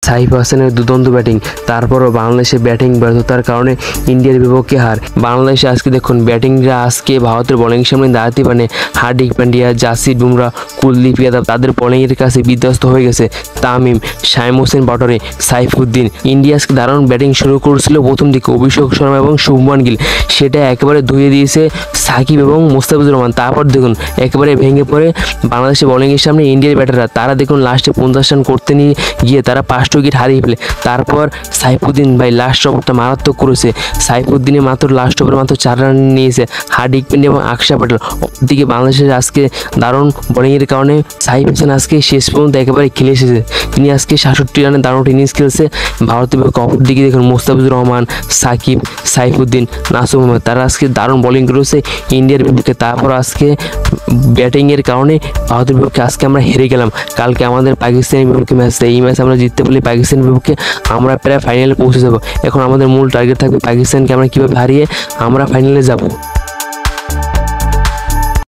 সাইফ হাসানের দুর্দান্ত ব্যাটিং, তারপরও বাংলাদেশের ব্যাটিং ব্যর্থতার কারণে ইন্ডিয়ার বিপক্ষে হার। বাংলাদেশে আজকে দেখুন ব্যাটিংরা আজকে ভারতের বোলিং সামনে দাঁড়াতে পারে। হার্দিক পান্ডিয়া, জাসপ্রীত বুমরা, কুলদীপ যাদব তাদের বোলিংয়ের কাছে বিধ্বস্ত হয়ে গেছে। তামিম, শামীম হোসেন পাটোয়ারি, সাইফুদ্দিন। ইন্ডিয়া আজকে দারুণ ব্যাটিং শুরু করেছিল প্রথম দিকে অভিষেক শর্মা এবং শুভমান গিল, সেটা একেবারে ধুয়ে দিয়েছে সাকিব এবং মুস্তাফিজুর রহমান। তারপর দেখুন একেবারে ভেঙে পড়ে বাংলাদেশের বোলিংয়ের সামনে ইন্ডিয়ার ব্যাটাররা, তারা দেখুন লাস্টে 50 রান করতে নিয়ে গিয়ে তারা 5 উইকেট হারিয়ে ফেলে। তারপর সাইফুদ্দিন ভাই লাস্ট ওভারটা মারাত্মক করেছে। সাইফুদ্দিনে মাত্র লাস্ট ওভারে মাত্র 4 রান নিয়েছে হার্দিক পান্ডিয়া এবং আকশা প্যাটেল। অপরদিকে বাংলাদেশের আজকে দারুণ বোলিংয়ের কারণে সাইফ হাসান আজকে শেষ পর্যন্ত একেবারে খেলে এসেছে। তিনি আজকে 66 রানে দারুণ ইনিংস খেলছে ভারতের বিপক্ষে। অপরদিকে দেখুন মুস্তাফিজুর রহমান, সাকিব, সাইফুদ্দিন, নাসুম আহমেদ তারা আজকে দারুণ বোলিং করেছে ইন্ডিয়ার বিপক্ষে। তারপর আজকে ব্যাটিংয়ের কারণে ভারতের বিপক্ষে আজকে আমরা হেরে গেলাম। কালকে আমাদের পাকিস্তানের বিপক্ষে ম্যাচটা, এই ম্যাচ আমরা জিততে পারলে পাকিস্তানের বিপক্ষে আমরা প্রায় ফাইনালে পৌঁছে যাব। এখন আমাদের মূল টার্গেট থাকবে পাকিস্তানকে আমরা কীভাবে হারিয়ে আমরা ফাইনালে যাব।